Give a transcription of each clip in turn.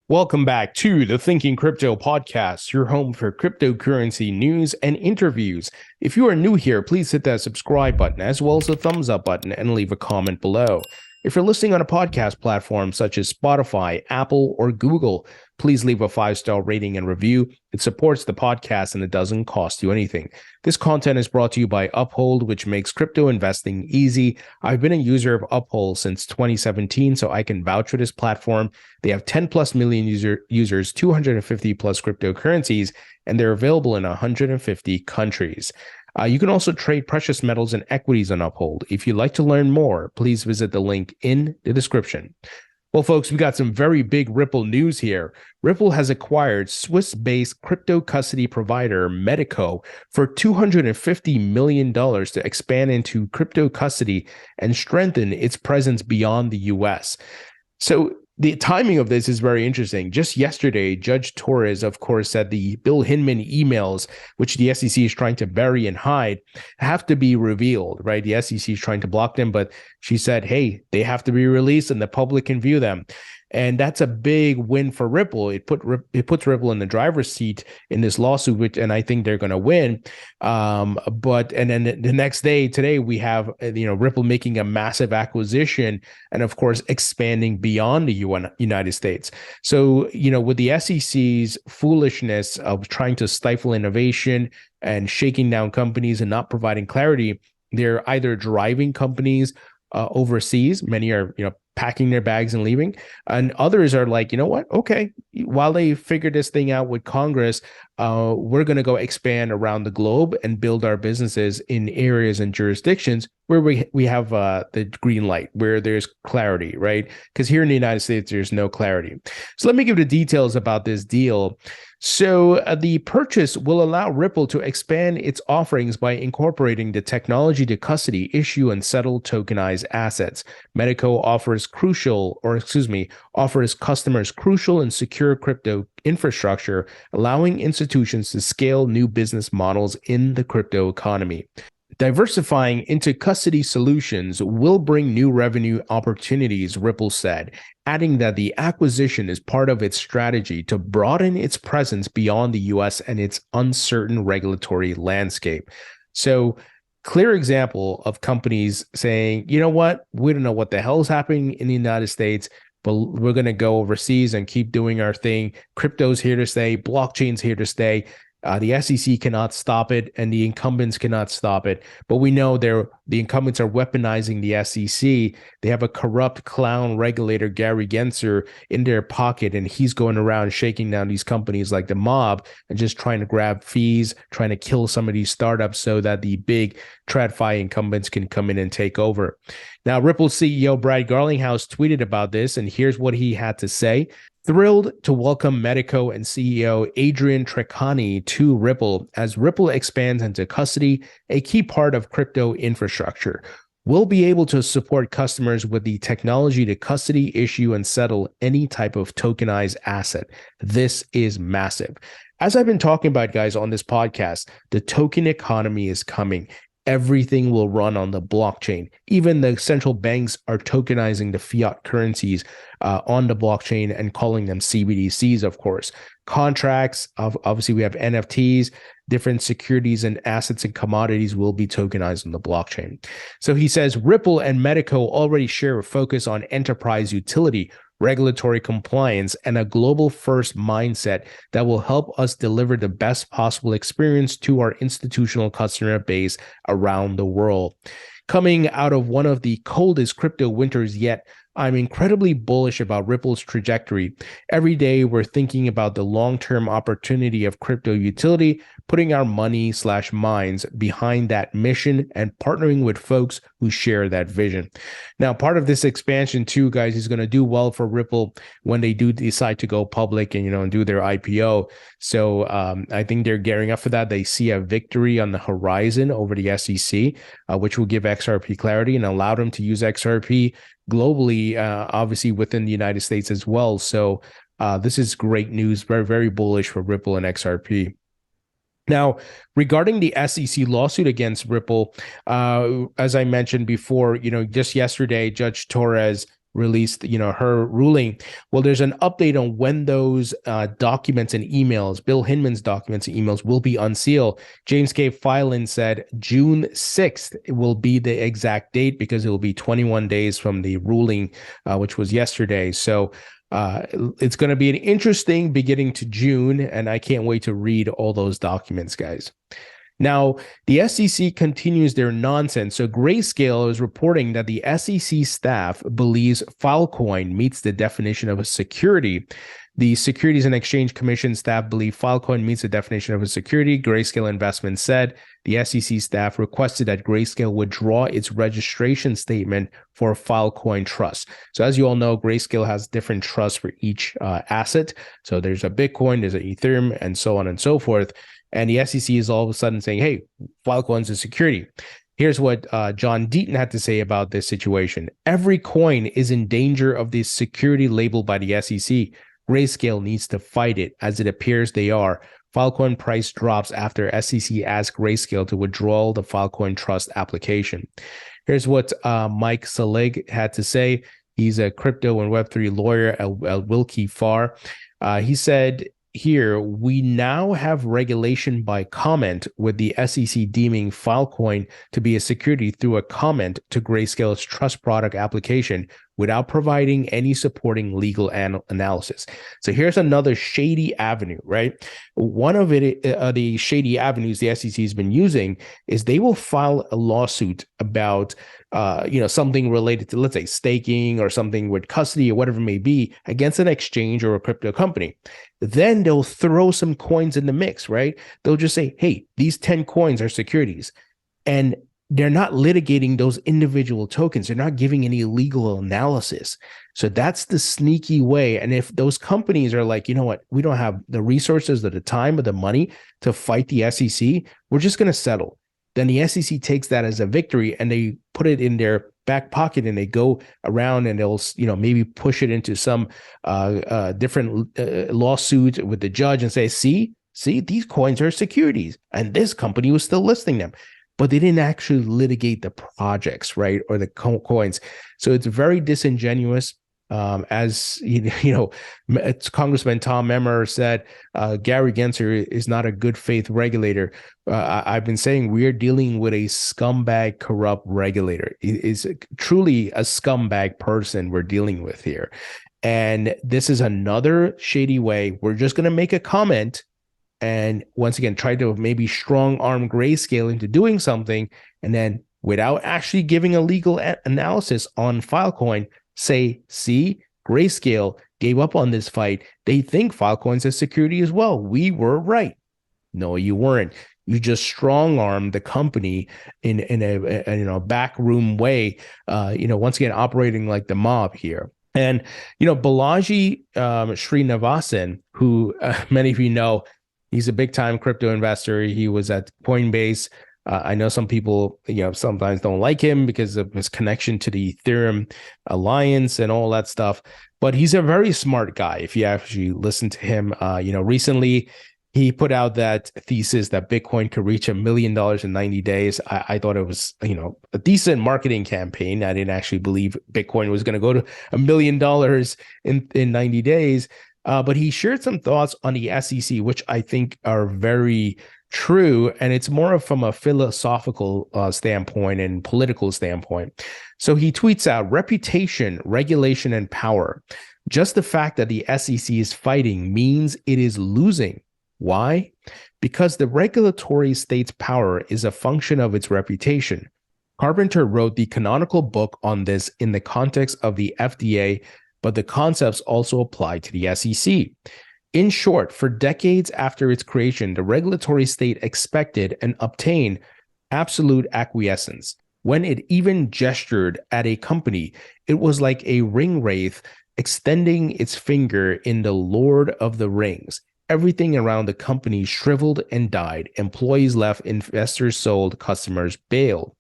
Welcome back to the Thinking Crypto podcast, your home for cryptocurrency news and interviews. If you are new here, please hit that subscribe button as well as the thumbs up button and leave a comment below. If you're listening on a podcast platform such as Spotify, Apple, or Google, please leave a 5-star rating and review. It supports the podcast and it doesn't cost you anything. This content is brought to you by Uphold, which makes crypto investing easy. I've been a user of Uphold since 2017, so I can vouch for this platform. They have 10 plus million users, 250 plus cryptocurrencies, and they're available in 150 countries. You can also trade precious metals and equities on Uphold. If you'd like to learn more, please visit the link in the description. Well, folks, we got some very big Ripple news here. Ripple has acquired Swiss-based crypto custody provider Metaco for $250 million to expand into crypto custody and strengthen its presence beyond the US. So the timing of this is very interesting. Just yesterday, Judge Torres, of course, said the Bill Hinman emails, which the SEC is trying to bury and hide, have to be revealed, right? The SEC is trying to block them, but she said, hey, they have to be released and the public can view them. And that's a big win for Ripple. It puts Ripple in the driver's seat in this lawsuit, and I think they're going to win. But then the next day, today, we have Ripple making a massive acquisition, and of course expanding beyond the United States. So with the SEC's foolishness of trying to stifle innovation and shaking down companies and not providing clarity, they're either driving companies overseas. Many are packing their bags and leaving, and others are like, you know what, okay, while they figure this thing out with Congress, we're going to go expand around the globe and build our businesses in areas and jurisdictions where we have the green light, where there's clarity, right? Because here in the United States, there's no clarity. So let me give the details about this deal. So the purchase will allow Ripple to expand its offerings by incorporating the technology to custody, issue, and settle tokenized assets. Metaco offers customers crucial and secure crypto infrastructure, allowing institutions to scale new business models in the crypto economy. Diversifying into custody solutions will bring new revenue opportunities, Ripple said, adding that the acquisition is part of its strategy to broaden its presence beyond the US and its uncertain regulatory landscape. So, clear example of companies saying, you know what, we don't know what the hell is happening in the United States, but we're going to go overseas and keep doing our thing. Crypto's here to stay. Blockchain's here to stay. The SEC cannot stop it, and the incumbents cannot stop it. But we know the incumbents are weaponizing the SEC. They have a corrupt clown regulator, Gary Gensler, in their pocket, and he's going around shaking down these companies like the mob and just trying to grab fees, trying to kill some of these startups so that the big TradFi incumbents can come in and take over. Now, Ripple CEO Brad Garlinghouse tweeted about this, and here's what he had to say. Thrilled to welcome Metaco and CEO Adrian Treccani to Ripple as Ripple expands into custody, a key part of crypto infrastructure. We'll be able to support customers with the technology to custody, issue, and settle any type of tokenized asset. This is massive. As I've been talking about, guys, on this podcast, the token economy is coming. Everything will run on the blockchain. Even the central banks are tokenizing the fiat currencies on the blockchain and calling them CBDCs, of course. Contracts, obviously we have NFTs, different securities and assets and commodities will be tokenized on the blockchain. So he says Ripple and Metaco already share a focus on enterprise utility, regulatory compliance, and a global first mindset that will help us deliver the best possible experience to our institutional customer base around the world. Coming out of one of the coldest crypto winters yet, I'm incredibly bullish about Ripple's trajectory. Every day, we're thinking about the long-term opportunity of crypto utility, putting our money/minds behind that mission and partnering with folks who share that vision. Now, part of this expansion too, guys, is going to do well for Ripple when they do decide to go public and do their IPO. So I think they're gearing up for that. They see a victory on the horizon over the SEC, which will give XRP clarity and allow them to use XRP globally, obviously within the United States as well. So this is great news, very, very bullish for Ripple and XRP. Now, regarding the SEC lawsuit against Ripple, as I mentioned before, just yesterday, Judge Torres released, her ruling. Well, there's an update on when those documents and emails, Bill Hinman's documents and emails, will be unsealed. James K. Filan said June 6th will be the exact date because it will be 21 days from the ruling, which was yesterday. So it's going to be an interesting beginning to June, and I can't wait to read all those documents, guys. Now, the SEC continues their nonsense. So Grayscale is reporting that the SEC staff believes Filecoin meets the definition of a security. The Securities and Exchange Commission staff believe Filecoin meets the definition of a security. Grayscale Investments said the SEC staff requested that Grayscale withdraw its registration statement for Filecoin Trust. So as you all know, Grayscale has different trusts for each asset. So there's a Bitcoin, there's an Ethereum, and so on and so forth. And the SEC is all of a sudden saying, hey, Filecoin's a security. Here's what John Deaton had to say about this situation. Every coin is in danger of the security labeled by the SEC. Grayscale needs to fight it, as it appears they are. Filecoin price drops after SEC asks Grayscale to withdraw the Filecoin Trust application. Here's what Mike Selig had to say. He's a crypto and Web3 lawyer at Wilkie Farr. He said, here, we now have regulation by comment, with the SEC deeming Filecoin to be a security through a comment to Grayscale's trust product application without providing any supporting legal analysis. So here's another shady avenue, right? One of the shady avenues the SEC has been using is they will file a lawsuit about something related to, let's say, staking or something with custody or whatever it may be against an exchange or a crypto company. Then they'll throw some coins in the mix, right? They'll just say, hey, these 10 coins are securities. And they're not litigating those individual tokens. They're not giving any legal analysis. So that's the sneaky way. And if those companies are like, you know what, we don't have the resources or the time or the money to fight the SEC, we're just going to settle. Then the SEC takes that as a victory and they put it in their back pocket and they go around and they'll, maybe push it into some different lawsuit with the judge and say, see, these coins are securities and this company was still listing them. But they didn't actually litigate the projects, right, or the coins. So it's very disingenuous. As it's Congressman Tom Emmer said, Gary Gensler is not a good faith regulator. I've been saying we're dealing with a scumbag, corrupt regulator. It is truly a scumbag person we're dealing with here. And this is another shady way. We're just going to make a comment and once again, try to maybe strong arm Grayscale into doing something, and then without actually giving a legal analysis on Filecoin, say, see, Grayscale gave up on this fight. They think Filecoin's a security as well. We were right. No, you weren't. You just strong armed the company in a backroom way. Once again, operating like the mob here. And Balaji Srinivasan, who many of you know. He's a big time crypto investor. He was at Coinbase. I know some people, sometimes don't like him because of his connection to the Ethereum alliance and all that stuff. But he's a very smart guy. If you actually listen to him, recently he put out that thesis that Bitcoin could reach $1 million in 90 days. I thought it was, a decent marketing campaign. I didn't actually believe Bitcoin was going to go to $1 million in 90 days. But he shared some thoughts on the SEC, which I think are very true. And it's more from a philosophical standpoint and political standpoint. So he tweets out, reputation, regulation, and power. Just the fact that the SEC is fighting means it is losing. Why? Because the regulatory state's power is a function of its reputation. Carpenter wrote the canonical book on this in the context of the FDA, but the concepts also apply to the SEC. In short, for decades after its creation, the regulatory state expected and obtained absolute acquiescence. When it even gestured at a company, it was like a ring wraith extending its finger in the Lord of the Rings. Everything around the company shriveled and died. Employees left, investors sold, customers bailed.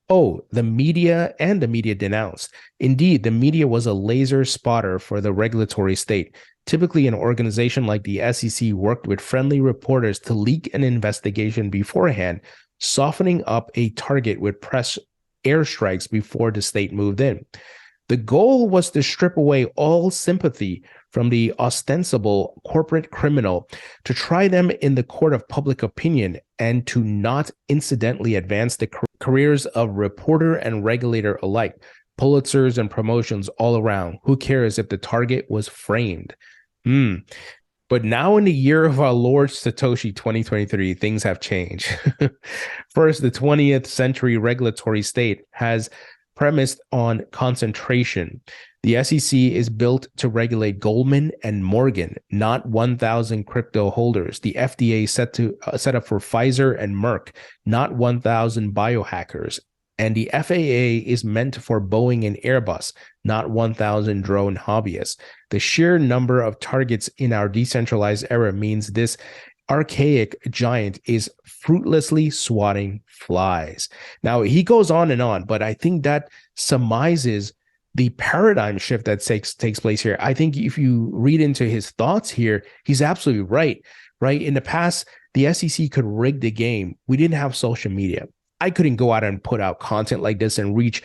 Oh, the media denounced. Indeed, the media was a laser spotter for the regulatory state. Typically, an organization like the SEC worked with friendly reporters to leak an investigation beforehand, softening up a target with press airstrikes before the state moved in. The goal was to strip away all sympathy from the ostensible corporate criminal, to try them in the court of public opinion, and to not incidentally advance the careers of reporter and regulator alike. Pulitzers and promotions all around. Who cares if the target was framed? But now in the year of our Lord Satoshi 2023, things have changed. First, the 20th century regulatory state has premised on concentration. The SEC is built to regulate Goldman and Morgan, not 1,000 crypto holders. The FDA set up for Pfizer and Merck, not 1,000 biohackers. And the FAA is meant for Boeing and Airbus, not 1,000 drone hobbyists. The sheer number of targets in our decentralized era means this archaic giant is fruitlessly swatting flies. Now, he goes on, but I think that surmises the paradigm shift that takes place here. I think if you read into his thoughts here, he's absolutely right? In the past, the SEC could rig the game. We didn't have social media. I couldn't go out and put out content like this and reach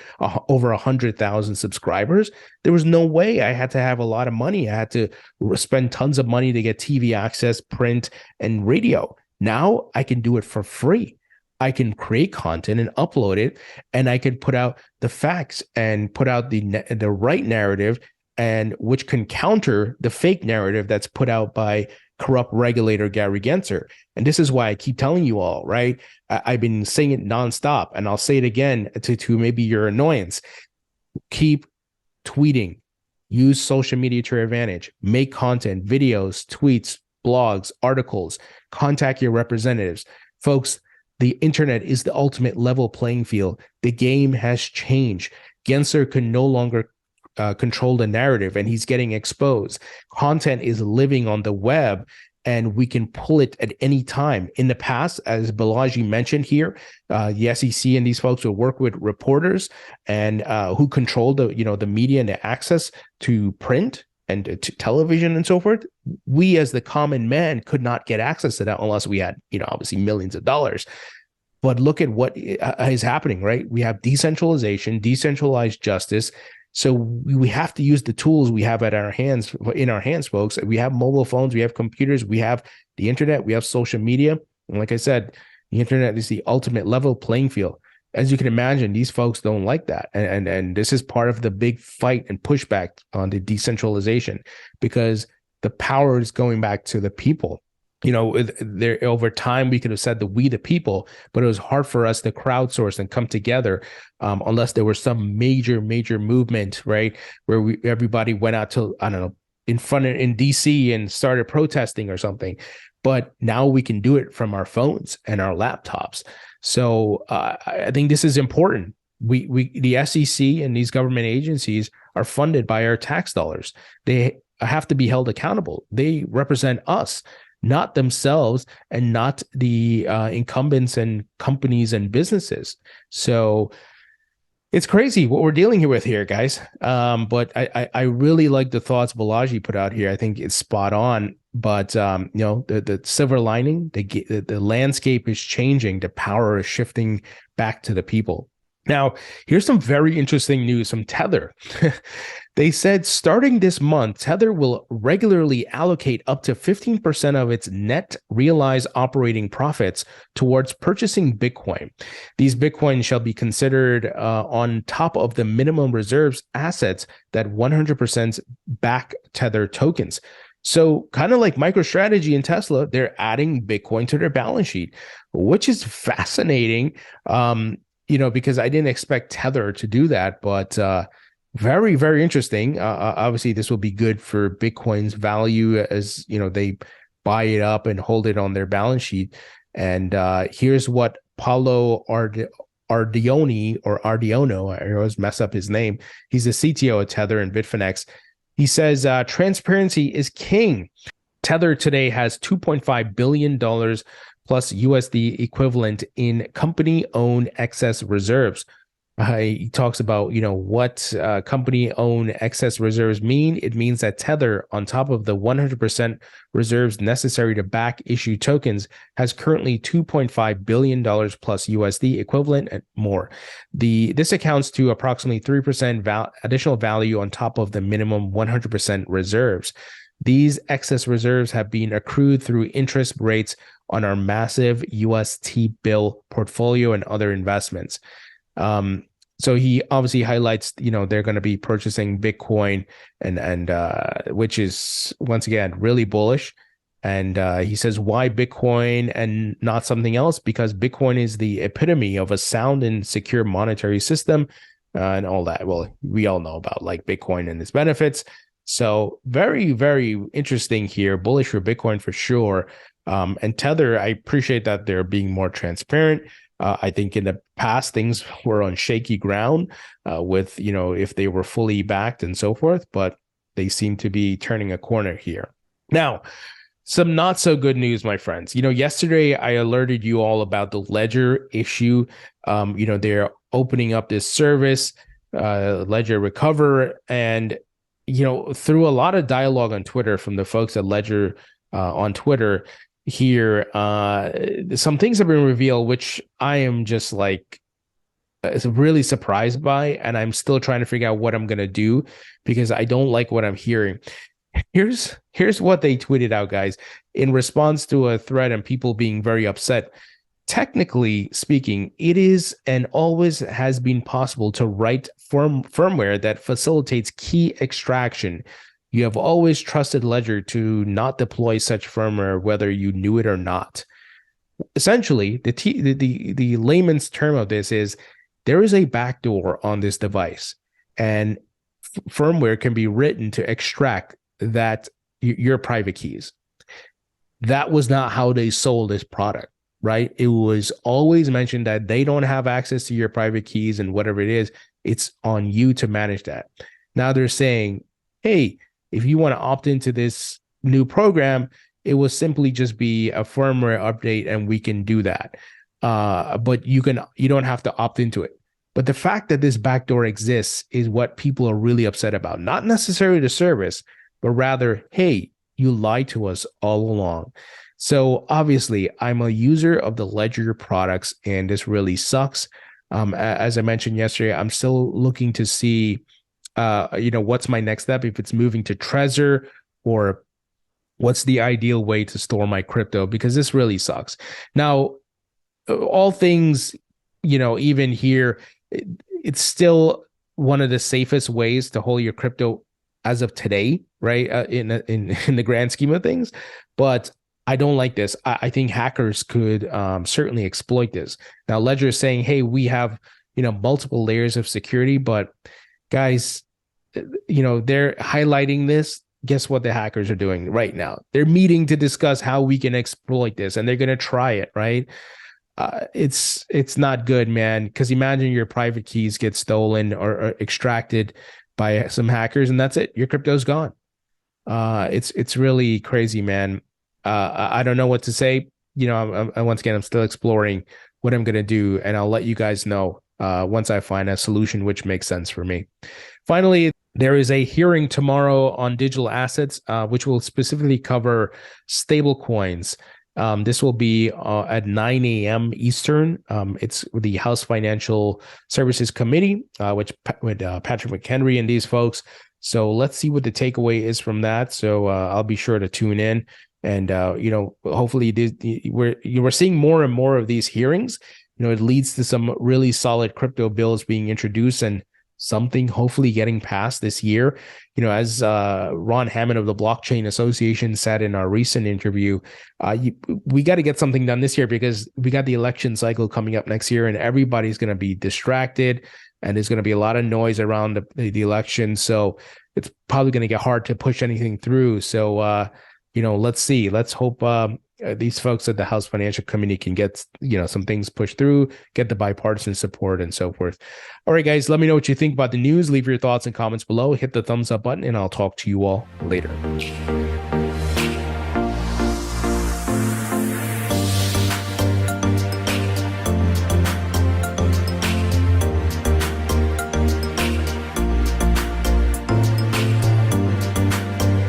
over 100,000 subscribers. There was no way. I had to have a lot of money. I had to spend tons of money to get TV access, print, and radio. Now I can do it for free. I can create content and upload it, and I can put out the facts and put out the right narrative, and which can counter the fake narrative that's put out by corrupt regulator Gary Gensler. And this is why I keep telling you all, right? I've been saying it nonstop, and I'll say it again to maybe your annoyance. Keep tweeting. Use social media to your advantage. Make content, videos, tweets, blogs, articles. Contact your representatives. Folks, the internet is the ultimate level playing field. The game has changed. Gensler can no longer control the narrative, and he's getting exposed. Content is living on the web, and we can pull it at any time. In the past, as Balaji mentioned here, the SEC and these folks will work with reporters and who control the media and the access to print and to television and so forth. We, as the common man, could not get access to that unless we had, obviously millions of dollars. But look at what is happening, right? We have decentralization, decentralized justice. So we have to use the tools we have in our hands, folks. We have mobile phones, we have computers, we have the internet, we have social media. And like I said, the internet is the ultimate level playing field. As you can imagine, these folks don't like that. And this is part of the big fight and pushback on the decentralization, because the power is going back to the people. There over time, we could have said we the people, but it was hard for us to crowdsource and come together unless there was some major movement, right? Where everybody went out to, I don't know, in DC and started protesting or something. But now we can do it from our phones and our laptops. So I think this is important. The SEC and these government agencies are funded by our tax dollars. They have to be held accountable. They represent us, not themselves, and not the incumbents and companies and businesses. So it's crazy what we're dealing with here, guys. But I really like the thoughts Balaji put out here. I think it's spot on. But the silver lining, the landscape is changing. The power is shifting back to the people. Now, here's some very interesting news from Tether. They said starting this month, Tether will regularly allocate up to 15% of its net realized operating profits towards purchasing Bitcoin. These Bitcoin shall be considered on top of the minimum reserves assets that 100% back Tether tokens. So kind of like MicroStrategy and Tesla, they're adding Bitcoin to their balance sheet, which is fascinating. Because I didn't expect Tether to do that, but very, very interesting. Obviously, this will be good for Bitcoin's value as, they buy it up and hold it on their balance sheet. And here's what Paulo Ardioni, I always mess up his name. He's the CTO of Tether and Bitfinex. He says, transparency is king. Tether today has $2.5 billion plus USD equivalent in company-owned excess reserves. He talks about, what company-owned excess reserves mean. It means that Tether, on top of the 100% reserves necessary to back issue tokens, has currently $2.5 billion plus USD equivalent and more. This accounts to approximately 3% additional value on top of the minimum 100% reserves. These excess reserves have been accrued through interest rates on our massive UST bill portfolio and other investments. So he obviously highlights, they're going to be purchasing Bitcoin and which is, once again, really bullish. And he says, why Bitcoin and not something else? Because Bitcoin is the epitome of a sound and secure monetary system and all that. Well, we all know about like Bitcoin and its benefits. So very, very interesting here. Bullish for Bitcoin for sure. And Tether, I appreciate that they're being more transparent. I think in the past, things were on shaky ground with, if they were fully backed and so forth, but they seem to be turning a corner here. Now, some not so good news, my friends. Yesterday I alerted you all about the Ledger issue. They're opening up this service, Ledger Recover, and through a lot of dialogue on Twitter from the folks at Ledger on Twitter here, some things have been revealed, which I am just like really surprised by, and I'm still trying to figure out what I'm going to do because I don't like what I'm hearing. Here's what they tweeted out, guys, in response to a thread and people being very upset. Technically speaking, it is and always has been possible to write firmware that facilitates key extraction. You have always trusted Ledger to not deploy such firmware, whether you knew it or not. Essentially, the layman's term of this is there is a backdoor on this device, and firmware can be written to extract that your private keys. That was not how they sold this product, right? It was always mentioned that they don't have access to your private keys and whatever it is, it's on you to manage that. Now they're saying, hey, if you want to opt into this new program, it will simply just be a firmware update and we can do that. But you don't have to opt into it. But the fact that this backdoor exists is what people are really upset about. Not necessarily the service, but rather, hey, you lied to us all along. So obviously, I'm a user of the Ledger products, and this really sucks. As I mentioned yesterday, I'm still looking to see what's my next step, if it's moving to Trezor or what's the ideal way to store my crypto, because this really sucks. Now, all things, even here, it's still one of the safest ways to hold your crypto as of today, right? In the grand scheme of things. But I don't like this. I think hackers could certainly exploit this. Now, Ledger is saying, hey, we have, multiple layers of security, but guys, they're highlighting this. Guess what the hackers are doing right now? They're meeting to discuss how we can exploit this, and they're going to try it, right? It's not good, man, because imagine your private keys get stolen or extracted by some hackers, and that's it. Your crypto's gone. It's really crazy, man. I don't know what to say. Once again, I'm still exploring what I'm going to do, and I'll let you guys know once I find a solution which makes sense for me. Finally, there is a hearing tomorrow on digital assets, which will specifically cover stable coins. This will be at 9 a.m. Eastern. It's the House Financial Services Committee, with Patrick McHenry and these folks. So let's see what the takeaway is from that. So I'll be sure to tune in. And, hopefully we're seeing more and more of these hearings. It leads to some really solid crypto bills being introduced and something hopefully getting passed this year. As Ron Hammond of the Blockchain Association said in our recent interview, we got to get something done this year because we got the election cycle coming up next year and everybody's going to be distracted and there's going to be a lot of noise around the election. So it's probably going to get hard to push anything through. So, let's see. Let's hope these folks at the House Financial Committee can get, some things pushed through, get the bipartisan support and so forth. All right, guys, let me know what you think about the news. Leave your thoughts and comments below. Hit the thumbs up button, and I'll talk to you all later.